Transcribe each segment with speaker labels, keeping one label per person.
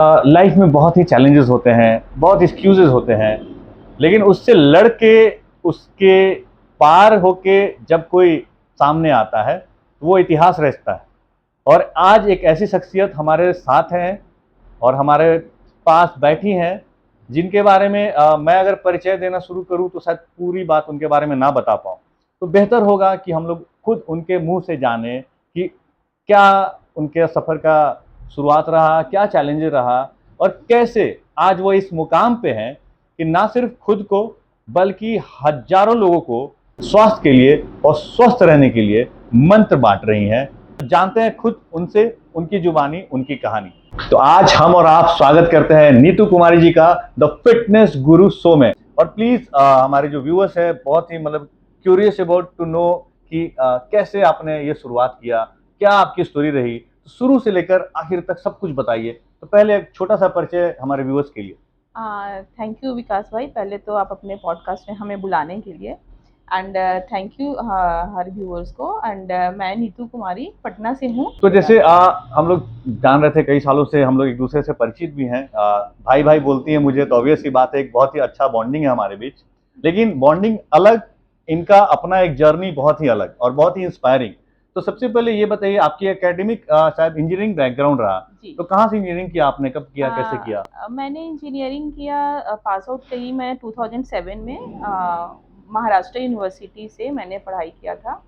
Speaker 1: Life में बहुत ही challenges होते हैं, बहुत एक्सक्यूजेस होते हैं, लेकिन उससे लड़ के उसके पार होके जब कोई सामने आता है तो वो इतिहास रचता है। और आज एक ऐसी शख्सियत हमारे साथ हैं और हमारे पास बैठी हैं, जिनके बारे में मैं अगर परिचय देना शुरू करूं तो शायद पूरी बात उनके बारे में ना बता पाऊं। तो बेहतर होगा कि हम लोग खुद उनके मुंह से जाने कि क्या उनके सफ़र का शुरुआत रहा, क्या चैलेंजेस रहा और कैसे आज वो इस मुकाम पे हैं कि ना सिर्फ खुद को बल्कि हज़ारों लोगों को स्वास्थ्य के लिए और स्वस्थ रहने के लिए मंत्र बाँट रही हैं। जानते हैं खुद उनसे, उनकी जुबानी, उनकी कहानी। तो आज हम और आप स्वागत करते हैं नीतू कुमारी जी का द फिटनेस गुरु शो में। और प्लीज़ हमारे जो व्यूअर्स हैं बहुत ही मतलब क्यूरियस अबाउट टू नो कि कैसे आपने ये शुरुआत किया, क्या आपकी स्टोरी रही, तो शुरू से लेकर आखिर तक सब कुछ बताइए। तो पहले एक छोटा सा परिचय हमारे व्यूअर्स के लिए।
Speaker 2: थैंक यू विकास भाई, पहले तो आप अपने पॉडकास्ट में हमें बुलाने के लिए and thank you her viewers को। एंड मैं नीतू कुमारी पटना से हूँ।
Speaker 1: तो जैसे हम लोग जान रहे थे कई सालों से, हम लोग एक दूसरे से परिचित भी हैं, भाई भाई बोलती हैं मुझे, तो ऑब्वियस सी बात है एक बहुत ही अच्छा बॉन्डिंग है हमारे बीच। लेकिन बॉन्डिंग अलग, इनका अपना एक जर्नी बहुत ही अलग और बहुत ही इंस्पायरिंग। तो सबसे पहले ये बताइए, आपकी एकेडमिक शायद इंजीनियरिंग बैकग्राउंड रहा,
Speaker 2: जी।
Speaker 1: तो कहाँ से इंजीनियरिंग किया आपने, कब किया, कैसे किया?
Speaker 2: मैंने इंजीनियरिंग किया, पास आउट करी मैं 2007 में। महाराष्ट्र यूनिवर्सिटी से मैंने पढ़ाई किया था।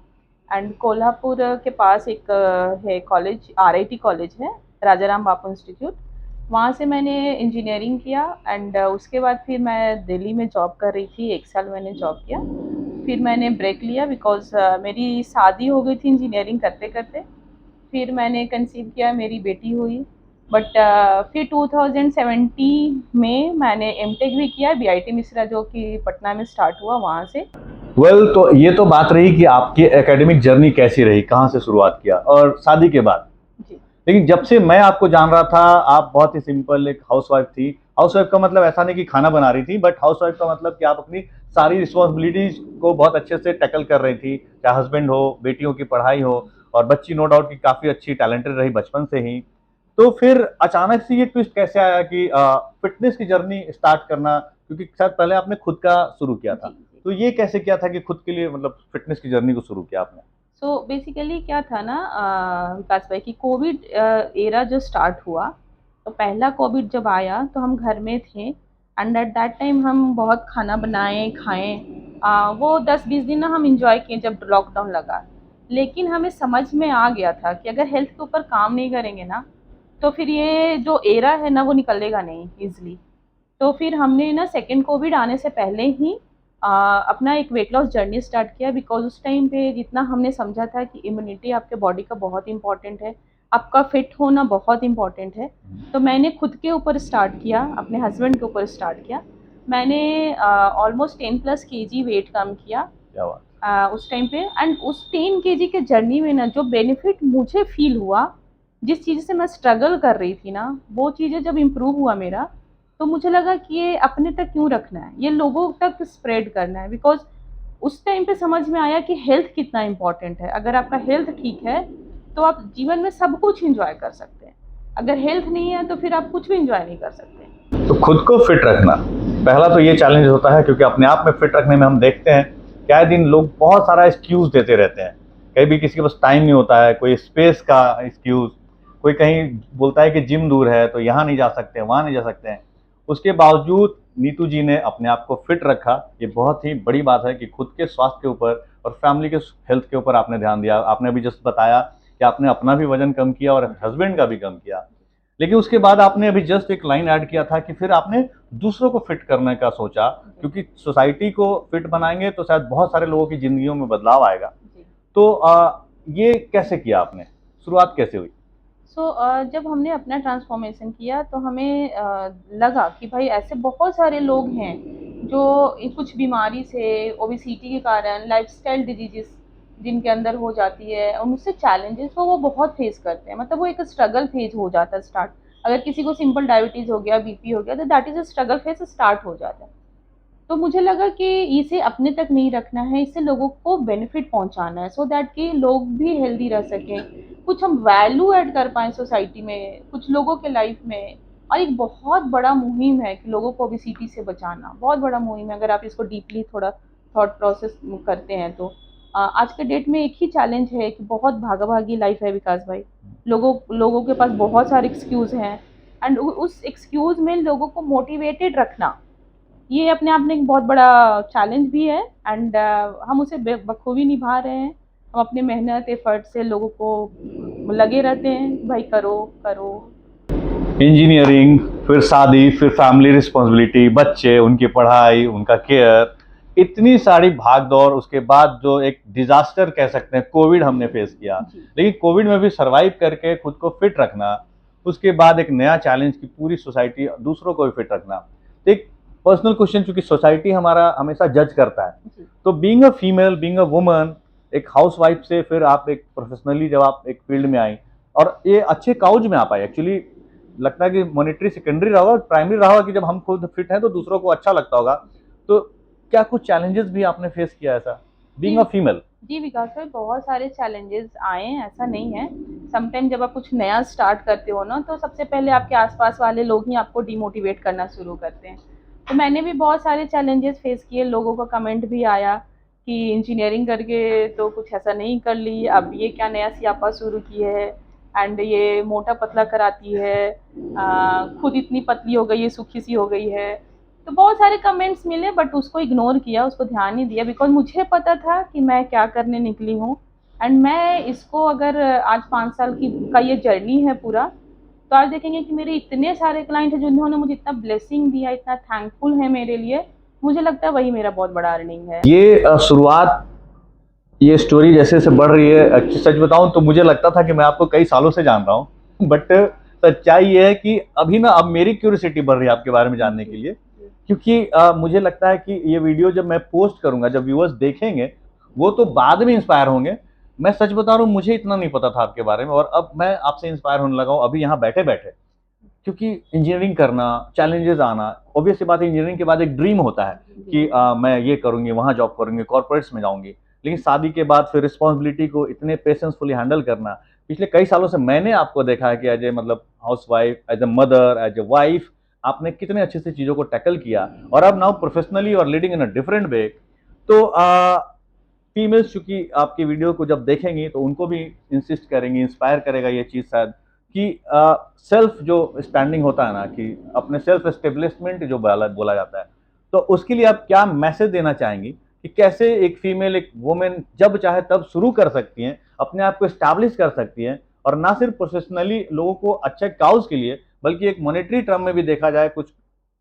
Speaker 2: एंड कोल्हापुर के पास एक है कॉलेज, आरआईटी कॉलेज है, राजा राम बापू इंस्टीट्यूट। वहाँ से मैंने इंजीनियरिंग किया। एंड उसके बाद फिर मैं दिल्ली में जॉब कर रही थी, 1 साल मैंने जॉब किया। फिर मैंने ब्रेक लिया बिकॉज मेरी शादी हो गई थी इंजीनियरिंग करते करते। फिर मैंने कंसीव किया, मेरी बेटी हुई। बट फिर 2017 में मैंने एमटेक भी किया बीआईटी मिश्रा, जो कि पटना में स्टार्ट हुआ वहाँ से।
Speaker 1: तो ये तो बात रही कि आपकी एकेडमिक जर्नी कैसी रही, कहाँ से शुरुआत किया और शादी के बाद।
Speaker 2: जी।
Speaker 1: लेकिन जब से मैं आपको जान रहा था, आप बहुत ही सिंपल एक हाउसवाइफ थी। हाउसवाइफ का मतलब ऐसा नहीं कि खाना बना रही थी, बट हाउसवाइफ का मतलब कि आप अपनी सारी रिस्पॉन्सिबिलिटीज को बहुत अच्छे से टैकल कर रही थी, चाहे हस्बैंड हो, बेटियों की पढ़ाई हो, और बच्ची नो डाउट कि काफ़ी अच्छी टैलेंटेड रही बचपन से ही। तो फिर अचानक से ये ट्विस्ट कैसे आया कि फिटनेस की जर्नी स्टार्ट करना, क्योंकि शायद पहले आपने खुद का शुरू किया
Speaker 2: जी
Speaker 1: था।
Speaker 2: जी।
Speaker 1: तो ये कैसे किया था कि खुद के लिए मतलब फिटनेस की जर्नी को शुरू किया आपने?
Speaker 2: सो बेसिकली क्या था ना विकास भाई, कि कोविड एरा जो स्टार्ट हुआ, तो पहला कोविड जब आया तो हम घर में थे। एंड एट दैट टाइम हम बहुत खाना बनाए खाएं। वो 10-20 दिन ना हम इंजॉय किए जब लॉकडाउन लगा। लेकिन हमें समझ में आ गया था कि अगर हेल्थ के ऊपर काम नहीं करेंगे ना, तो फिर ये जो एरा है ना वो निकलेगा नहीं इजली। तो फिर हमने ना सेकेंड कोविड आने से पहले ही अपना एक वेट लॉस जर्नी स्टार्ट किया। बिकॉज उस टाइम पे जितना हमने समझा था कि इम्यूनिटी आपके बॉडी का बहुत इंपॉर्टेंट है, आपका फिट होना बहुत इंपॉर्टेंट है। तो मैंने खुद के ऊपर स्टार्ट किया, अपने हस्बैंड के ऊपर स्टार्ट किया। मैंने ऑलमोस्ट 10+ केजी वेट कम किया
Speaker 1: क्या बात।
Speaker 2: उस टाइम पे। एंड उस 10 केजी के जर्नी में ना जो बेनिफिट मुझे फील हुआ, जिस चीज़ से मैं स्ट्रगल कर रही थी ना, वो चीज़ें जब इम्प्रूव हुआ मेरा, तो मुझे लगा कि ये अपने तक क्यों रखना है, ये लोगों तक स्प्रेड करना है। बिकॉज उस टाइम पे समझ में आया कि हेल्थ कितना इम्पोर्टेंट है। अगर आपका हेल्थ ठीक है तो आप जीवन में सब कुछ इंजॉय कर सकते हैं। अगर हेल्थ नहीं है तो फिर आप कुछ भी इंजॉय नहीं कर सकते।
Speaker 1: तो खुद को फिट रखना पहला तो ये चैलेंज होता है, क्योंकि अपने आप में फिट रखने में हम देखते हैं कि आए दिन लोग बहुत सारा एक्सक्यूज देते रहते हैं। कहीं भी किसी के पास टाइम नहीं होता है, कोई स्पेस का एक्सक्यूज, कोई कहीं बोलता है कि जिम दूर है तो यहाँ नहीं जा सकते, वहाँ नहीं जा सकते हैं। उसके बावजूद नीतू जी ने अपने आप को फिट रखा। ये बहुत ही बड़ी बात है कि खुद के स्वास्थ्य के ऊपर और फैमिली के हेल्थ के ऊपर आपने ध्यान दिया। आपने अभी जस्ट बताया कि आपने अपना भी वजन कम किया और हस्बैंड का भी कम किया। लेकिन उसके बाद आपने अभी जस्ट एक लाइन ऐड किया था कि फिर आपने दूसरों को फिट करने का सोचा, क्योंकि सोसाइटी को फिट बनाएंगे तो शायद बहुत सारे लोगों की जिंदगियों में बदलाव आएगा।
Speaker 2: जी।
Speaker 1: तो ये कैसे किया आपने, शुरुआत कैसे हुई?
Speaker 2: सो जब हमने अपना ट्रांसफॉर्मेशन किया तो हमें लगा कि भाई ऐसे बहुत सारे लोग हैं जो कुछ बीमारी से, ओबिसिटी के कारण, लाइफस्टाइल डिजीजेस जिनके अंदर हो जाती है, उनसे चैलेंजेस वो बहुत फेस करते हैं। मतलब वो एक स्ट्रगल फेज हो जाता है स्टार्ट। अगर किसी को सिंपल डायबिटीज़ हो गया, बीपी हो गया, तो that is a struggle phase start हो जाता है। तो मुझे लगा कि इसे अपने तक नहीं रखना है, इससे लोगों को बेनिफिट पहुंचाना है, सो दैट कि लोग भी हेल्दी रह सकें, कुछ हम वैल्यू ऐड कर पाएँ सोसाइटी में, कुछ लोगों के लाइफ में। और एक बहुत बड़ा मुहिम है कि लोगों को ओबेसिटी से बचाना, बहुत बड़ा मुहिम है अगर आप इसको डीपली थोड़ा थॉट प्रोसेस करते हैं तो। आज के डेट में एक ही चैलेंज है कि बहुत भागा-भागी लाइफ है विकास भाई। लोगों लोगों के पास बहुत सारे एक्सक्यूज़ हैं एंड उ उस एक्सक्यूज़ में लोगों को मोटिवेटेड रखना, ये अपने आप में एक बहुत बड़ा चैलेंज भी है एंड हम उसे बखूबी निभा रहे हैं। हम अपने मेहनत, एफर्ट से लोगों को लगे रहते हैं, भाई करो, करो।
Speaker 1: इंजीनियरिंग, फिर शादी, फिर फैमिली रिस्पॉन्सिबिलिटी, बच्चे, उनकी पढ़ाई, उनका केयर, इतनी सारी भाग दौड़, उसके बाद जो एक डिजास्टर कह सकते हैं कोविड हमने फेस किया,
Speaker 2: जी।
Speaker 1: लेकिन कोविड में भी सरवाइव करके खुद को फिट रखना, उसके बाद एक नया चैलेंज की पूरी सोसाइटी दूसरों को भी फिट रखना। तो एक पर्सनल क्वेश्चन, चूंकि सोसाइटी हमारा हमेशा जज करता है,
Speaker 2: जी।
Speaker 1: तो being a female, being a woman, एक हाउसवाइफ से फिर आप एक प्रोफेशनली जब आप एक फील्ड में आई और ये अच्छे काउज में आ पाए, एक्चुअली लगता है कि मॉनेटरी सेकेंडरी रहा होगा, प्राइमरी रहा होगा कि जब हम खुद फिट हैं तो दूसरों को अच्छा लगता होगा। तो क्या कुछ चैलेंजेस भी आपने फेस किया ऐसा बीइंग अ
Speaker 2: जी,
Speaker 1: फीमेल?
Speaker 2: जी विकास भाई, बहुत सारे चैलेंजेस आए हैं, ऐसा नहीं है। समटाइम जब आप कुछ नया स्टार्ट करते हो ना, तो सबसे पहले आपके आस-पास वाले लोग ही आपको डिमोटिवेट करना शुरू करते हैं। तो मैंने भी बहुत सारे चैलेंजेस फेस किए, लोगों का कमेंट भी आया कि इंजीनियरिंग करके तो कुछ ऐसा नहीं कर ली, अब ये क्या नया सियापा शुरू की है एंड ये मोटा-पतला कराती है, खुद इतनी पतली हो गई है, सूखी सी हो गई है। तो बहुत सारे कमेंट्स मिले बट उसको इग्नोर किया, उसको ध्यान नहीं दिया बिकॉज़ मुझे पता था कि मैं क्या करने निकली हूँ एंड मैं इसको अगर आज 5 साल की का ये जर्नी है पूरा, तो आज देखेंगे कि मेरे इतने सारे क्लाइंट हैं जिन्होंने मुझे इतना ब्लेसिंग दिया, इतना थैंकफुल है मेरे लिए, मुझे लगता है वही मेरा बहुत बड़ा अर्निंग है।
Speaker 1: ये शुरुआत, ये स्टोरी जैसे जैसे बढ़ रही है, सच बताऊं तो मुझे लगता था कि मैं आपको कई सालों से जान रहा हूं, बट सच्चाई ये है कि अभी ना अब मेरी क्यूरियोसिटी बढ़ रही है आपके बारे में जानने
Speaker 2: जी,
Speaker 1: के लिए,
Speaker 2: जी।
Speaker 1: क्योंकि मुझे लगता है कि ये वीडियो जब मैं पोस्ट करूंगा, जब व्यूअर्स देखेंगे, वो तो बाद में इंस्पायर होंगे। मैं सच बता रहा हूँ, मुझे इतना नहीं पता था आपके बारे में और अब मैं आपसे इंस्पायर होने लगा हूँ अभी यहाँ बैठे बैठे, क्योंकि इंजीनियरिंग करना, चैलेंजेस आना, ऑब्वियस सी बात है, इंजीनियरिंग के बाद एक ड्रीम होता है कि
Speaker 2: जी।
Speaker 1: मैं ये करूंगी, वहां जॉब करूंगी, कॉर्पोरेट्स में जाऊंगी, लेकिन शादी के बाद फिर रिस्पॉन्सिबिलिटी को इतने पेशेंसफुली हैंडल करना, पिछले कई सालों से मैंने आपको देखा है कि एज ए मतलब housewife, as a mother, as a wife, आपने कितने अच्छे से चीज़ों को टैकल किया और अब नाउ प्रोफेशनली और leading in a different way. तो फीमेल्स चूंकि आपकी वीडियो को जब देखेंगी तो उनको भी इंसिस्ट करेंगी, इंस्पायर करेगा ये चीज़ शायद कि सेल्फ जो स्टैंडिंग होता है ना, कि अपने सेल्फ एस्टेब्लिशमेंट जो बोला जाता है, तो उसके लिए आप क्या मैसेज देना चाहेंगी कि कैसे एक फीमेल, एक वुमेन जब चाहे तब शुरू कर सकती हैं, अपने आप को स्टैब्लिश कर सकती हैं और ना सिर्फ प्रोफेशनली लोगों को अच्छे काउज के लिए, बल्कि एक मॉनेटरी टर्म में भी देखा जाए, कुछ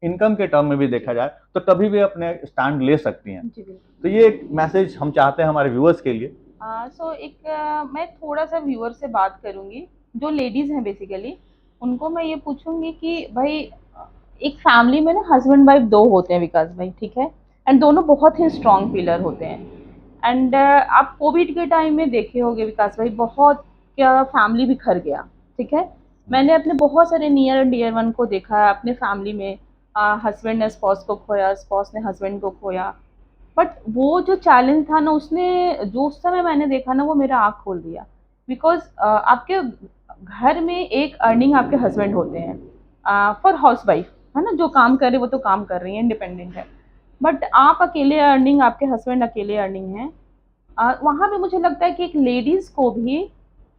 Speaker 1: इनकम के टर्म में भी देखा जाए, तो कभी भी अपने स्टैंड ले सकती हैं।
Speaker 2: जी, बिल्कुल।
Speaker 1: तो ये एक मैसेज हम चाहते हैं हमारे व्यूअर्स के लिए।
Speaker 2: सो एक मैं थोड़ा-सा व्यूअर से बात करूँगी, जो लेडीज़ हैं बेसिकली, उनको मैं ये पूछूँगी कि भई एक फैमिली में ना हस्बैंड वाइफ 2 होते हैं विकास भाई, ठीक है? एंड दोनों बहुत ही स्ट्रॉन्ग पिलर होते हैं। एंड आप कोविड के टाइम में देखे होंगे विकास भाई, बहुत क्या फैमिली बिखर गया, ठीक है? मैंने अपने बहुत सारे नियर एंड डियर वन को देखा है अपने फैमिली में, हस्बैंड ने स्पाउस को खोया, स्पाउस ने हस्बैंड को खोया। बट वो जो चैलेंज था ना, उसने जो उस समय मैंने देखा ना, वो मेरा आँख खोल दिया। बिकॉज़ आपके घर में एक अर्निंग आपके हस्बैंड होते हैं, फॉर हाउसवाइफ, है ना? जो काम कर रहे हैं वो तो काम कर रही हैं, इंडिपेंडेंट है। बट आप अकेले अर्निंग, आपके हस्बैंड अकेले अर्निंग हैं। वहाँ पे मुझे लगता है कि एक लेडीज़ को भी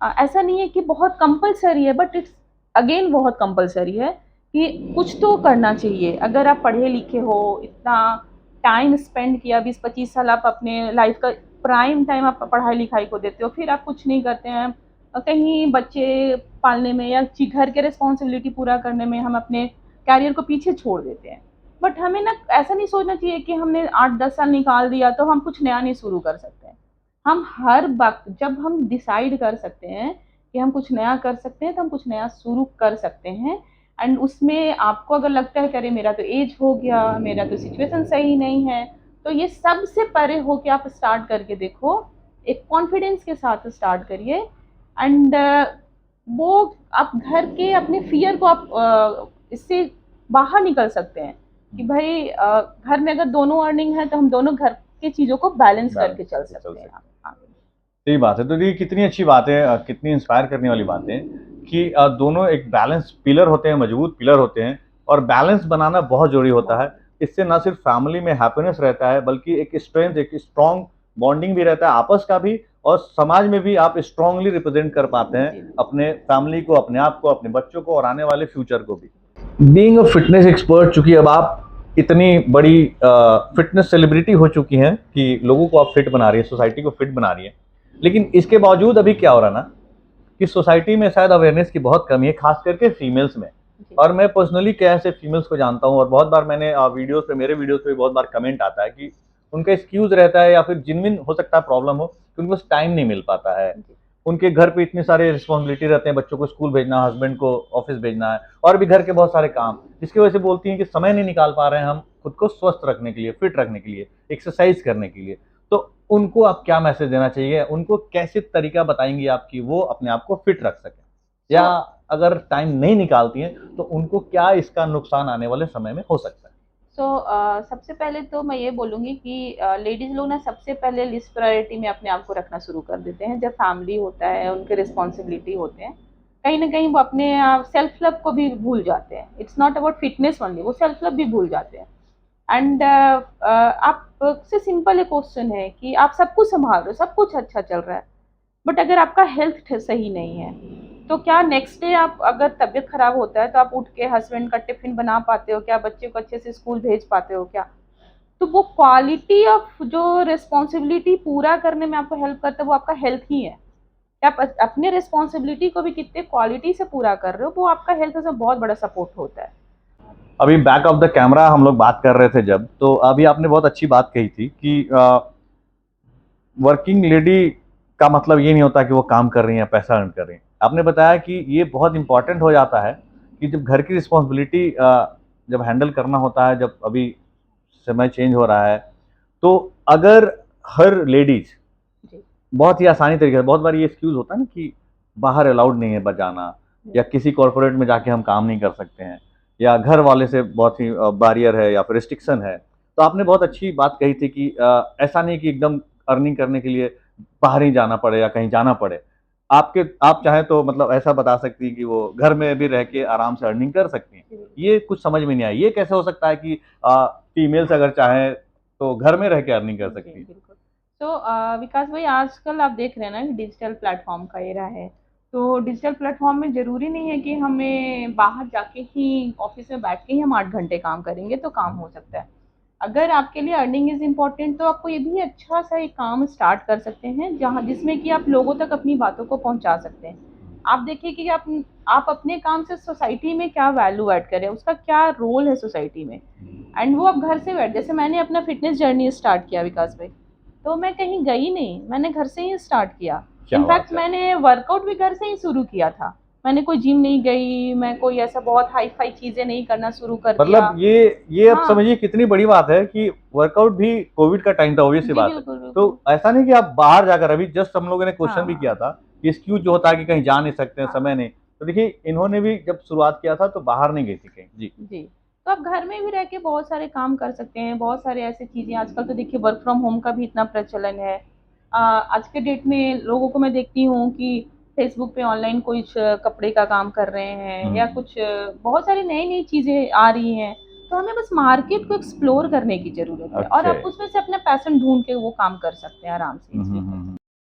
Speaker 2: ऐसा नहीं है कि बहुत कंपल्सरी है, बट इट्स अगेन बहुत कंपल्सरी है कि कुछ तो करना चाहिए। अगर आप पढ़े-लिखे हो, इतना टाइम स्पेंड किया, 20-25 साल आप अपने लाइफ़ का प्राइम टाइम आप पढ़ाई-लिखाई को देते हो, फिर आप कुछ नहीं करते हैं। कहीं बच्चे पालने में या घर के रिस्पॉन्सिबिलिटी पूरा करने में हम अपने करियर को पीछे छोड़ देते हैं। बट हमें ना ऐसा नहीं सोचना चाहिए कि हमने 8-10 साल निकाल दिया तो हम कुछ नया नहीं शुरू कर सकते हैं। हम हर वक़्त जब हम डिसाइड कर सकते हैं कि हम कुछ नया कर सकते हैं, तो हम कुछ नया शुरू कर सकते हैं एंड उसमें आपको अगर लगता है कि अरे मेरा तो ऐज हो गया, मेरा तो सिचुएशन सही नहीं है, तो ये सबसे परे हो के आप स्टार्ट करके देखो। एक कॉन्फिडेंस के साथ स्टार्ट करिए एंड वो आप घर के अपने फ़ियर को आप इससे बाहर निकल सकते हैं कि भई घर में अगर दोनों अर्निंग है, तो हम दोनों घर की चीज़ों को बैलेंस
Speaker 1: बैलेंस
Speaker 2: करके चल
Speaker 1: करके चल
Speaker 2: सकते हैं।
Speaker 1: सकते हैं।
Speaker 2: हाँ।
Speaker 1: सही बात है। तो ये कितनी अच्छी बात है, कितनी इंस्पायर करने वाली बात है कि दोनों एक बैलेंस पिलर होते हैं, मजबूत पिलर होते हैं, और बैलेंस बनाना बहुत जरूरी होता है। इससे ना सिर्फ फैमिली में हैप्पीनेस रहता है, बल्कि एक स्ट्रेंथ, एक स्ट्रॉन्ग बॉन्डिंग भी रहता है आपस का भी, और समाज में भी आप स्ट्रांगली रिप्रेजेंट कर पाते हैं अपने फैमिली को, अपने आप को, अपने बच्चों को और आने वाले फ्यूचर को भी। बीइंग अ फिटनेस एक्सपर्ट, चूंकि अब आप इतनी बड़ी फिटनेस सेलिब्रिटी हो चुकी हैं कि लोगों को आप फिट बना रही है, सोसाइटी को फिट बना रही है, लेकिन इसके बावजूद अभी क्या हो रहा ना कि सोसाइटी में शायद अवेयरनेस की बहुत कमी है, खास करके फीमेल्स में। और मैं पर्सनली क्या ऐसे फीमेल्स को जानता हूँ, और बहुत बार मैंने वीडियोस पे, मेरे वीडियोस पे बहुत बार कमेंट आता है कि उनका एक्सक्यूज रहता है, या फिर जेन्युइन हो सकता है प्रॉब्लम हो कि उनको टाइम नहीं मिल पाता है। उनके घर पे इतने सारे रिस्पॉन्सिबिलिटी रहते हैं, बच्चों को स्कूल भेजना, हस्बैंड को ऑफिस भेजना है, और भी घर के बहुत सारे काम, जिसकी वजह से बोलती हैं कि समय नहीं निकाल पा रहे हैं हम खुद को स्वस्थ रखने के लिए, फिट रखने के लिए, एक्सरसाइज करने के लिए। तो उनको आप क्या मैसेज देना चाहिए, उनको कैसे तरीका बताएंगे आप कि वो अपने आप को फिट रख सकें, या अगर टाइम नहीं निकालती हैं तो उनको क्या इसका नुकसान आने वाले समय में हो सकता है?
Speaker 2: सबसे पहले तो मैं ये बोलूँगी कि लेडीज़ लोग ना सबसे पहले लिस्ट प्रायोरिटी में अपने आप को रखना शुरू कर देते हैं। जब फैमिली होता है, उनके रिस्पॉन्सिबिलिटी होते हैं, कहीं न कहीं वो अपने सेल्फ लव को भी भूल जाते हैं। It's not about fitness only, वो सेल्फ लव भी भूल जाते हैं। एंड आपसे सिंपल एक क्वेश्चन है कि आप सब कुछ सँभाल रहे हो, सब कुछ अच्छा चल रहा है, बट अगर आपका हेल्थ सही नहीं है, तो क्या नेक्स्ट डे आप अगर तबीयत खराब होता है तो आप उठ के हस्बैंड का टिफिन बना पाते हो क्या? बच्चे को अच्छे से स्कूल भेज पाते हो क्या? तो वो क्वालिटी ऑफ जो रिस्पॉन्सिबिलिटी पूरा करने में आपको हेल्प करता है, वो आपका हेल्थ ही है। कि आप अपने रिस्पॉन्सिबिलिटी को भी कितने क्वालिटी से पूरा कर रहे हो, वो आपका हेल्थ से बहुत बड़ा सपोर्ट होता है।
Speaker 1: अभी बैक ऑफ द कैमरा हम लोग बात कर रहे थे जब, तो अभी आपने बहुत अच्छी बात कही थी कि वर्किंग लेडी का मतलब ये नहीं होता कि वो काम कर रही हैं, पैसा अर्न कर रही हैं। आपने बताया कि ये बहुत इंपॉर्टेंट हो जाता है कि जब घर की रिस्पॉन्सिबिलिटी जब हैंडल करना होता है, जब अभी समय चेंज हो रहा है, तो अगर हर लेडीज
Speaker 2: जी,
Speaker 1: बहुत ही आसानी तरीके से, बहुत बार ये एक्सक्यूज होता है ना कि बाहर अलाउड नहीं है बजाना, या किसी कॉर्पोरेट में जाके हम काम नहीं कर सकते हैं, या घर वाले से बहुत ही बैरियर है या फिर रिस्ट्रिक्शन है। तो आपने बहुत अच्छी बात कही थी कि ऐसा नहीं कि एकदम अर्निंग करने के लिए बाहर ही जाना पड़े या कहीं जाना पड़े। आप चाहें तो मतलब ऐसा बता सकती हैं कि वो घर में भी रह के आराम से अर्निंग कर सकती हैं।
Speaker 2: जी,
Speaker 1: ये कुछ समझ में नहीं आया, ये कैसे हो सकता है कि फीमेल्स अगर चाहें तो घर में रह के अर्निंग कर
Speaker 2: जी,
Speaker 1: सकती हैं?
Speaker 2: बिल्कुल। विकास भाई आजकल आप देख रहे हैं ना कि डिजिटल प्लेटफ़ॉर्म का एरा है। तो डिजिटल प्लेटफ़ॉर्म में ज़रूरी नहीं है कि हमें बाहर जाके ही ऑफ़िस में बैठ के ही हम 8 घंटे काम करेंगे तो काम हो सकता है। अगर आपके लिए अर्निंग इज़ इम्पोर्टेंट तो आपको ये भी अच्छा-सा एक काम स्टार्ट कर सकते हैं, जहाँ जिसमें कि आप लोगों तक अपनी बातों को पहुँचा सकते हैं। आप देखिए कि आप अपने काम से सोसाइटी में क्या वैल्यू ऐड कर रहे हैं, उसका क्या रोल है सोसाइटी में। एंड वो आप घर से बैठ जैसे मैंने अपना फ़िटनेस जर्नी स्टार्ट किया विकास भाई, तो मैं कहीं गई नहीं, मैंने घर से ही स्टार्ट किया।
Speaker 1: क्या
Speaker 2: इनफैक्ट
Speaker 1: बात है!
Speaker 2: मैंने वर्कआउट भी घर से ही शुरू किया था। मैंने कोई जिम नहीं गई, मैं कोई ऐसा बहुत हाई-फाई चीज़ें नहीं करना शुरू कर दिया।
Speaker 1: मतलब ये आप
Speaker 2: हाँ,
Speaker 1: समझिए कितनी बड़ी बात है कि वर्कआउट भी कोविड का टाइम था, ऑब्वियस सी
Speaker 2: जी
Speaker 1: बात है।
Speaker 2: बिल्कुल,
Speaker 1: तो
Speaker 2: बिल्कुल।
Speaker 1: ऐसा नहीं कि आप बाहर जाकर, अभी जस्ट हम लोगों ने क्वेश्चन भी किया
Speaker 2: हाँ,
Speaker 1: था कि एक्सक्यूज जो होता है कि कहीं जा नहीं सकते हैं,
Speaker 2: हाँ,
Speaker 1: समय नहीं। तो देखिए इन्होंने भी जब शुरुआत किया था तो बाहर नहीं गई थी कहीं। जी।
Speaker 2: जी। तो आप घर में भी रह के बहुत सारे काम कर सकते हैं, बहुत सारे ऐसी चीज़ें आजकल तो देखिए वर्क फ्रॉम होम का भी इतना प्रचलन है। आज के डेट में लोगों को मैं देखती हूँ कि फेसबुक पे ऑनलाइन कुछ कपड़े का काम कर रहे हैं या कुछ बहुत सारी नई-नई चीज़ें आ रही हैं। तो हमें बस मार्केट को एक्सप्लोर करने की ज़रूरत है और
Speaker 1: अच्छा।
Speaker 2: आप उसमें से अपना पैशन ढूँढ के वो काम कर सकते हैं आराम से ईज़िली।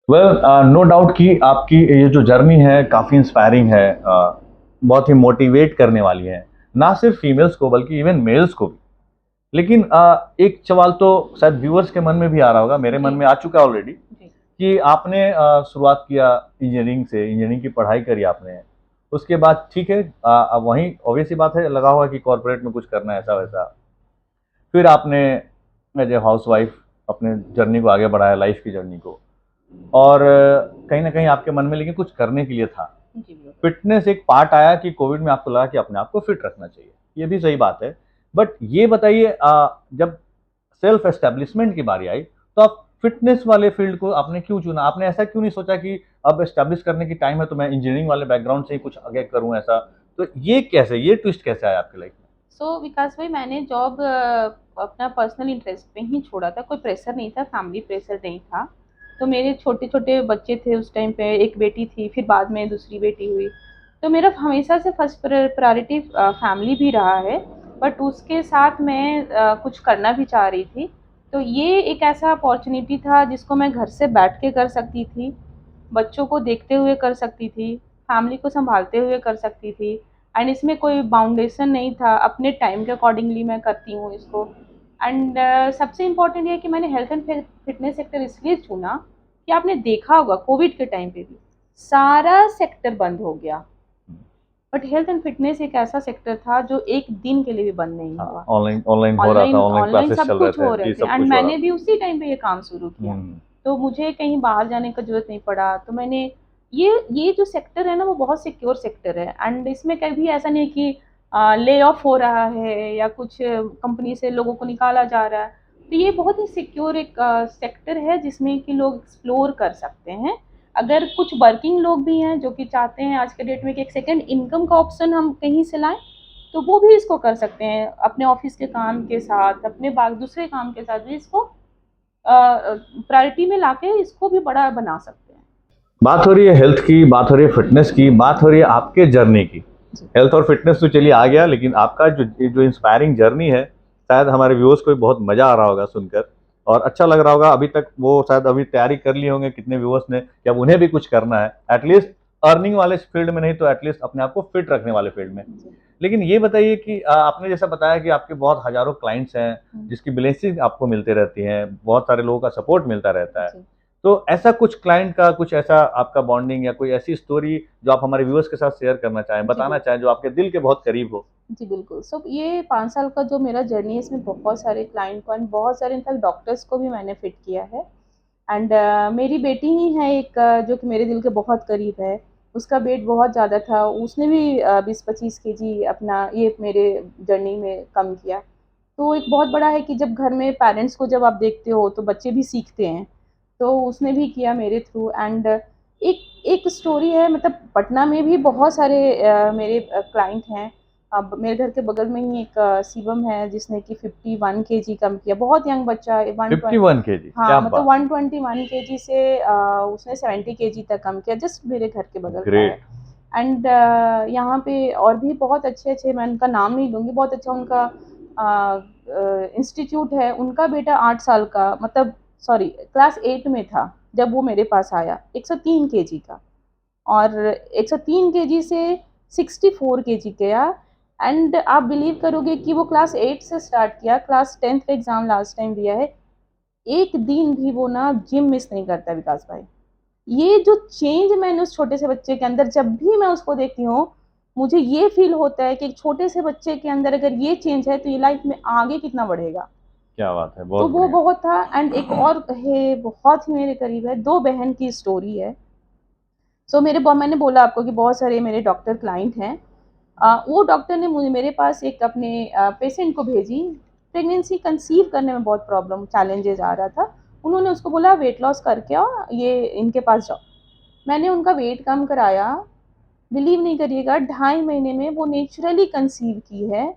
Speaker 1: वेल, नो डाउट कि आपकी ये जो जर्नी है काफ़ी इंस्पायरिंग है, बहुत ही मोटिवेट करने वाली है, ना सिर्फ फीमेल्स को बल्कि इवन मेल्स को भी। लेकिन एक सवाल तो शायद व्यूअर्स के मन में भी आ रहा होगा, मेरे मन
Speaker 2: जी,
Speaker 1: में आ चुका है ऑलरेडी,
Speaker 2: जी,
Speaker 1: कि आपने शुरुआत किया इंजीनियरिंग से, इंजीनियरिंग की पढ़ाई करी आपने। उसके बाद ठीक है, अब वहीं ऑब्वियस सी बात है लगा हुआ कि कॉर्पोरेट में कुछ करना है ऐसा-वैसा। फिर आपने एज़ ए हाउसवाइफ अपने जर्नी को आगे बढ़ाया, लाइफ़ की जर्नी को। और कहीं न कहीं आपके मन में लेकिन कुछ करने के लिए था।
Speaker 2: जी, बिल्कुल।
Speaker 1: फ़िटनेस एक पार्ट आया कि कोविड में आपको लगा कि अपने आप को फ़िट रखना चाहिए। ये भी सही बात है। बट ये बताइए, जब सेल्फ एस्टेब्लिशमेंट की बारी आई, तो आप फ़िटनेस वाले फ़ील्ड को आपने क्यों चुना? आपने ऐसा क्यों नहीं सोचा कि अब एस्टेब्लिश करने की टाइम है तो मैं इंजीनियरिंग वाले बैकग्राउंड से ही कुछ आगे करूँ ऐसा? तो ये ट्विस्ट कैसे आया आपकी लाइफ़ में?
Speaker 2: विकास भाई मैंने जॉब अपना पर्सनल इंटरेस्ट पे ही छोड़ा था, कोई प्रेशर नहीं था, फैमिली प्रेशर नहीं था। तो मेरे छोटे-छोटे बच्चे थे उस टाइम पे, एक बेटी थी, फिर बाद में दूसरी बेटी हुई। तो मेरा हमेशा से फर्स्ट प्रायोरिटी फैमिली भी रहा है, बट उसके साथ मैं कुछ करना भी चाह रही थी। तो ये एक ऐसा अपॉर्चुनिटी था जिसको मैं घर से बैठ के कर सकती थी, बच्चों को देखते हुए कर सकती थी, फैमिली को सँभालते हुए कर सकती थी, एंड इसमें कोई बाउंडेशन नहीं था, अपने टाइम के अकॉर्डिंगली मैं करती हूँ इसको। एंड सबसे इम्पोर्टेंट ये है कि मैंने हेल्थ एंड फिटनेस सेक्टर इसलिए चुना कि आपने देखा होगा कोविड के टाइम पे भी सारा सेक्टर बंद हो गया, बट हेल्थ एंड फिटनेस एक ऐसा सेक्टर था जो एक दिन के लिए भी बंद नहीं हुआ।
Speaker 1: ऑनलाइन ऑनलाइन हो रहा था,
Speaker 2: ऑनलाइन
Speaker 1: ऑनलाइन
Speaker 2: ऑनलाइन
Speaker 1: क्लासेस
Speaker 2: सब
Speaker 1: चल रहे
Speaker 2: कुछ हो
Speaker 1: थे
Speaker 2: रहे
Speaker 1: जी,
Speaker 2: थे,
Speaker 1: सब
Speaker 2: एंड
Speaker 1: कुछ हो रहा
Speaker 2: मैंने
Speaker 1: था।
Speaker 2: भी उसी टाइम पे ये काम शुरू किया।
Speaker 1: हम्म।
Speaker 2: तो मुझे कहीं बाहर जाने का ज़रूरत नहीं पड़ा। तो मैंने ये जो सेक्टर है ना वो बहुत सिक्योर सेक्टर है, एंड इसमें कभी ऐसा नहीं है कि ले ऑफ हो रहा है या कुछ कंपनी से लोगों को निकाला जा रहा है। तो ये बहुत ही सिक्योर एक सेक्टर है जिसमें कि लोग एक्सप्लोर कर सकते हैं। अगर कुछ वर्किंग लोग भी हैं जो कि चाहते हैं आज के डेट में कि एक सेकंड इनकम का ऑप्शन हम कहीं से लाएँ, तो वो भी इसको कर सकते हैं अपने ऑफिस के काम के साथ, अपने बाग दूसरे काम के साथ भी इसको प्रायोरिटी में लाके इसको भी बड़ा बना सकते हैं।
Speaker 1: बात हो रही है हेल्थ की, बात हो रही है फिटनेस की, बात हो रही है आपके जर्नी की।
Speaker 2: जी।
Speaker 1: हेल्थ और फिटनेस तो चलिए आ गया, लेकिन आपका जो जो इंस्पायरिंग जर्नी है, शायद हमारे व्यूअर्स को भी बहुत मजा आ रहा होगा सुनकर और अच्छा लग रहा होगा। अभी तक वो शायद अभी तैयारी कर लिए होंगे कितने व्यूअर्स ने कि अब उन्हें भी कुछ करना है, एटलीस्ट अर्निंग वाले फील्ड में नहीं तो एटलीस्ट अपने आप को फिट रखने वाले फील्ड में।
Speaker 2: जी।
Speaker 1: लेकिन ये बताइए कि आपने जैसा बताया कि आपके बहुत हजारों क्लाइंट्स हैं जिसकी ब्लेसिंग आपको मिलती रहती हैं, बहुत सारे लोगों का सपोर्ट मिलता रहता है।
Speaker 2: जी।
Speaker 1: तो ऐसा कुछ क्लाइंट का कुछ ऐसा आपका बॉन्डिंग या कोई ऐसी स्टोरी जो आप हमारे व्यूअर्स के साथ शेयर करना चाहें,
Speaker 2: जी,
Speaker 1: बताना
Speaker 2: बिल्कुल।
Speaker 1: चाहें, जो आपके दिल के बहुत करीब हो?
Speaker 2: जी, बिल्कुल। सो ये 5 साल का जो मेरा जर्नी है इसमें बहुत सारे क्लाइंट को एंड बहुत सारे इनफैक्ट डॉक्टर्स को भी मैंने फिट किया है। एंड मेरी बेटी ही है एक जो कि मेरे दिल के बहुत करीब है। उसका वेट बहुत ज़्यादा था, उसने भी 20-25 केजी अपना ये मेरे जर्नी में कम किया। तो एक बहुत बड़ा है कि जब घर में पेरेंट्स को जब आप देखते हो तो बच्चे भी सीखते हैं। तो उसने भी किया मेरे थ्रू। एंड एक एक स्टोरी है, मतलब पटना में भी बहुत सारे मेरे क्लाइंट हैं। अब मेरे घर के बगल में ही एक शिवम है जिसने कि 51 केजी कम किया। बहुत यंग बच्चा है, 120।
Speaker 1: 51 केजी, क्या
Speaker 2: हाँ, मतलब
Speaker 1: बात!
Speaker 2: 121 केजी से उसने 70 केजी तक कम किया, जस्ट मेरे घर के बगल का है।
Speaker 1: ग्रेट।
Speaker 2: एंड यहाँ पे और भी बहुत अच्छे-अच्छे, मैं उनका नाम नहीं लूँगी, बहुत अच्छा उनका इंस्टीट्यूट है। उनका बेटा 8 साल का, मतलब सॉरी क्लास 8 में था जब वो मेरे पास आया, 103 केजी का, और 103 केजी से 64 केजी गया। एंड आप बिलीव करोगे कि वो क्लास 8 से स्टार्ट किया, क्लास 10th का एग्ज़ाम लास्ट टाइम दिया है। एक दिन भी वो ना जिम मिस नहीं करता विकास भाई। ये जो चेंज मैंने उस छोटे से बच्चे के अंदर जब भी मैं उसको देखती हूँ, मुझे ये फ़ील होता है कि एक छोटे से बच्चे के अंदर अगर ये चेंज है, तो ये लाइफ़ में आगे कितना बढ़ेगा।
Speaker 1: क्या बात है,
Speaker 2: तो
Speaker 1: बहुत
Speaker 2: वो
Speaker 1: बढ़िया।
Speaker 2: बहुत था। एंड एक और है, बहुत ही मेरे करीब है, 2 बहन की स्टोरी है। सो मैंने बोला आपको कि बहुत सारे मेरे डॉक्टर क्लाइंट हैं। वो डॉक्टर ने मुझे मेरे पास एक अपने पेशेंट को भेजी, प्रेगनेंसी कंसीव करने में बहुत प्रॉब्लम चैलेंजेज़ आ रहा था। उन्होंने उसको बोला वेट लॉस करके आओ, ये इनके पास जाओ। मैंने उनका वेट कम कराया, बिलीव नहीं करिएगा 2.5 महीने में वो नेचुरली कंसीव की है।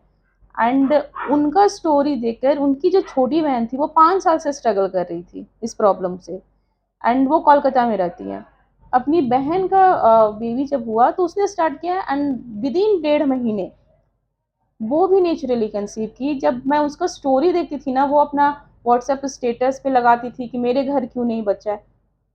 Speaker 2: एंड उनका स्टोरी देखकर, उनकी जो छोटी बहन थी वो 5 साल से स्ट्रगल कर रही थी इस प्रॉब्लम से, एंड वो कोलकाता में रहती हैं। अपनी बहन का बेबी जब हुआ तो उसने स्टार्ट किया, एंड विदिन 1.5 महीने वो भी नेचुरली कंसीव की। जब मैं उसका स्टोरी देखती थी ना, वो अपना व्हाट्सएप स्टेटस पे लगाती थी कि मेरे घर क्यों नहीं बच्चा है।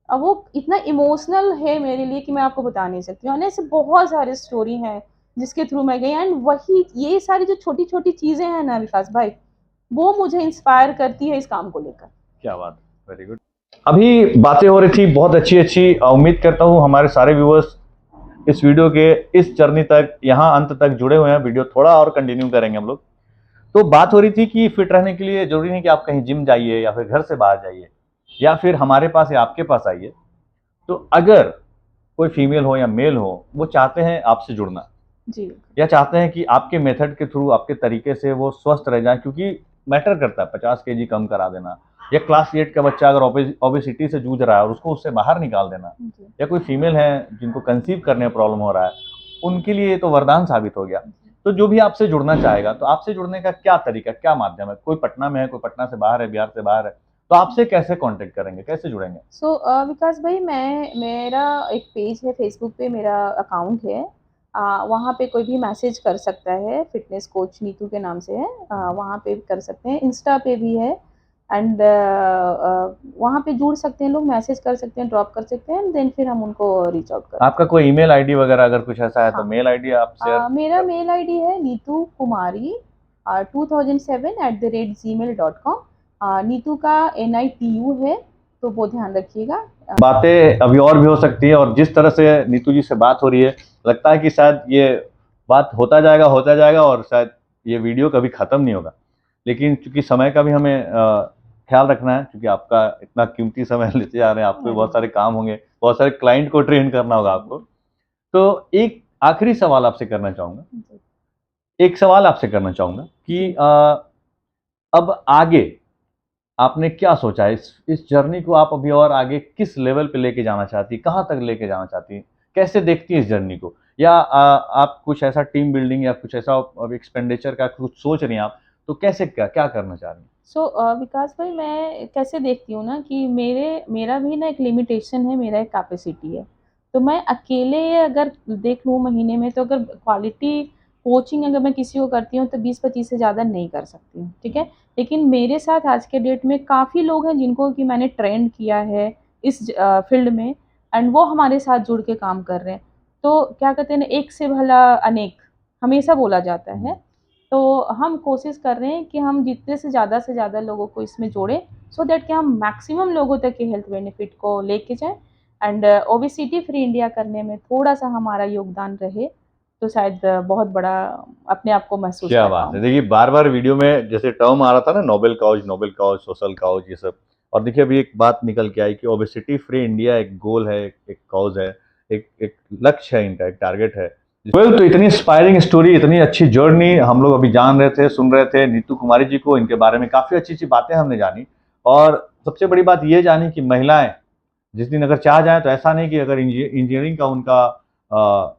Speaker 2: अब वो इतना इमोशनल है मेरे लिए कि मैं आपको बता नहीं सकती हूँ। और ऐसे बहुत सारे स्टोरी हैं जिसके थ्रू मैं गई, एंड वही ये सारी जो छोटी-छोटी चीज़ें हैं ना विकास भाई, वो मुझे इंस्पायर करती है इस काम को लेकर।
Speaker 1: क्या बात, वेरी गुड। अभी बातें हो रही थी बहुत अच्छी अच्छी, उम्मीद करता हूँ हमारे सारे व्यूअर्स इस वीडियो के इस जर्नी तक, यहाँ अंत तक जुड़े हुए हैं। वीडियो थोड़ा और कंटिन्यू करेंगे हम लोग। तो बात हो रही थी कि फिट रहने के लिए जरूरी नहीं कि आप कहीं जिम जाइए या फिर घर से बाहर जाइए या फिर हमारे पास या आपके पास आइए। तो अगर कोई फीमेल हो या मेल हो, वो चाहते हैं आपसे जुड़ना
Speaker 2: जी।
Speaker 1: या चाहते हैं कि आपके मेथड के थ्रू, आपके तरीके से वो स्वस्थ रह जाए, क्योंकि मैटर करता है 50 केजी कम करा देना, या क्लास 8 का बच्चा अगर ओबेसिटी से जूझ रहा है और उसको उससे बाहर निकाल देना,
Speaker 2: जी।
Speaker 1: या कोई फीमेल है जिनको कंसीव करने में प्रॉब्लम हो रहा है, उनके लिए तो वरदान साबित हो गया। तो जो भी आपसे जुड़ना चाहेगा, तो आपसे जुड़ने का क्या तरीका, क्या माध्यम है? कोई पटना में है, कोई पटना से बाहर है, बिहार से बाहर है, तो आपसे कैसे कांटेक्ट करेंगे, कैसे जुड़ेंगे?
Speaker 2: सो विकास भाई, मैं मेरा एक पेज है फेसबुक पे, मेरा अकाउंट है। वहाँ पे कोई भी मैसेज कर सकता है, फिटनेस कोच नीतू के नाम से है, वहाँ पे कर सकते हैं, इंस्टा पे भी है। एंड वहाँ पे जुड़ सकते हैं लोग, मैसेज कर सकते हैं, ड्रॉप कर सकते हैं, देन फिर हम उनको रीच आउट करते
Speaker 1: आपका कोई ईमेल आईडी वगैरह अगर कुछ ऐसा है तो
Speaker 2: हाँ।
Speaker 1: मेल आईडी आप शेयर
Speaker 2: हैं। मेरा
Speaker 1: कर।
Speaker 2: मेल आईडी है नीतू कुमारी 2007@gmail.com। नीतू का NITU है, तो वो ध्यान रखिएगा।
Speaker 1: बातें अभी और भी हो सकती है, और जिस तरह से नीतू जी से बात हो रही है, लगता है कि शायद ये बात होता जाएगा और शायद ये वीडियो कभी खत्म नहीं होगा। लेकिन चूंकि समय का भी हमें ख्याल रखना है, क्योंकि आपका इतना कीमती समय लेते जा रहे हैं, आपको भी बहुत सारे काम होंगे, बहुत सारे क्लाइंट को ट्रेन करना होगा आपको। तो एक आखिरी सवाल आपसे करना चाहूंगा, कि अब आगे आपने क्या सोचा है? इस जर्नी को आप अभी और आगे किस लेवल पे लेके जाना चाहती हैं? कहाँ तक लेके जाना चाहती हैं? कैसे देखती हैं इस जर्नी को? या आप कुछ ऐसा टीम बिल्डिंग या कुछ ऐसा अब एक्सपेंडिचर का कुछ सोच रही हैं आप, तो कैसे क्या करना चाह रही हैं?
Speaker 2: विकास भाई, मैं कैसे देखती हूँ ना कि मेरा भी ना एक लिमिटेशन है, मेरा एक कैपेसिटी है। तो मैं अकेले अगर देख लूँ महीने में, तो अगर क्वालिटी कोचिंग अगर मैं किसी को करती हूँ तो 20-25 से ज़्यादा नहीं कर सकती हूँ, ठीक है। लेकिन मेरे साथ आज के डेट में काफ़ी लोग हैं जिनको कि मैंने ट्रेंड किया है इस फील्ड में, एंड वो हमारे साथ जुड़ के काम कर रहे हैं। तो क्या कहते हैं ना, एक से भला अनेक हमेशा बोला जाता है। तो हम कोशिश कर रहे हैं कि हम जितने से ज़्यादा लोगों को इसमें जोड़ें, सो दैट कि हम मैक्सिमम लोगों तक के हेल्थ बेनिफिट को लेके जाएं, एंड ओबेसिटी फ्री इंडिया करने में थोड़ा सा हमारा योगदान रहे, तो शायद बहुत बड़ा अपने आप को महसूस
Speaker 1: क्या
Speaker 2: कर
Speaker 1: बात है!
Speaker 2: पाऊँ।
Speaker 1: देखिए, बार-बार वीडियो में जैसे टर्म आ रहा था ना, नोबेल काउच, सोशल काउच, ये सब। और देखिए अभी एक बात निकल के आई कि ओबेसिटी फ्री इंडिया एक गोल है, एक काउज है, एक एक लक्ष्य है इनका, एक टारगेट है। वेल, तो इतनी इंस्पायरिंग स्टोरी, इतनी अच्छी जर्नी हम लोग अभी जान रहे थे, सुन रहे थे नीतू कुमारी जी को, इनके बारे में काफ़ी अच्छी-अच्छी बातें हमने जानी। और सबसे बड़ी बात ये जानी कि महिलाएँ जिस दिन अगर चाह जाएँ, तो ऐसा नहीं कि अगर इंजीनियरिंग का उनका अ,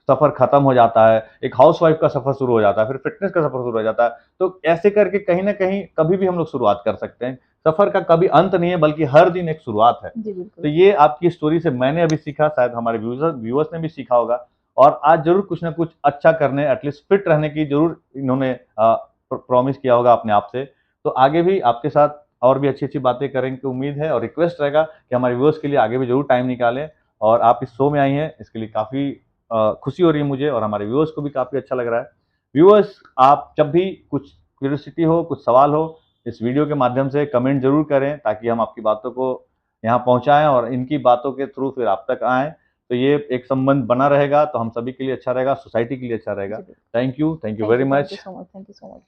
Speaker 1: सफ़र खत्म हो जाता है, एक हाउसवाइफ का सफ़र शुरू हो जाता है, फिर फिटनेस का सफ़र शुरू हो जाता है। तो ऐसे करके कहीं न कहीं कभी भी हम लोग शुरुआत कर सकते हैं। सफ़र का कभी अंत नहीं है, बल्कि हर दिन एक शुरुआत है।
Speaker 2: जी,
Speaker 1: तो
Speaker 2: बिल्कुल।
Speaker 1: ये आपकी स्टोरी से मैंने अभी सीखा, शायद हमारे व्यूअर्स ने भी सीखा होगा, और आज ज़रूर कुछ न कुछ अच्छा करने, एटलीस्ट फिट रहने की ज़रूर इन्होंने प्रॉमिस किया होगा अपने आप से। तो आगे भी आपके साथ और भी अच्छी-अच्छी बातें करेंगे की उम्मीद है, और रिक्वेस्ट रहेगा कि हमारे व्यूअर्स के लिए आगे भी ज़रूर टाइम निकालें। और आप इस शो में आई हैं, इसके लिए काफ़ी खुशी हो रही है मुझे, और हमारे व्यूअर्स को भी काफ़ी अच्छा लग रहा है। व्यूअर्स, आप जब भी कुछ क्यूरियोसिटी हो, कुछ सवाल हो, इस वीडियो के माध्यम से कमेंट ज़रूर करें, ताकि हम आपकी बातों को यहाँ पहुँचाएँ और इनकी बातों के थ्रू फिर आप तक आएँ। तो ये एक संबंध बना रहेगा, तो हम सभी के लिए अच्छा रहेगा, सोसाइटी के लिए अच्छा रहेगा।
Speaker 2: जी, बिल्कुल।
Speaker 1: Thank you
Speaker 2: thank
Speaker 1: very
Speaker 2: you
Speaker 1: much.
Speaker 2: So much, thank you so much.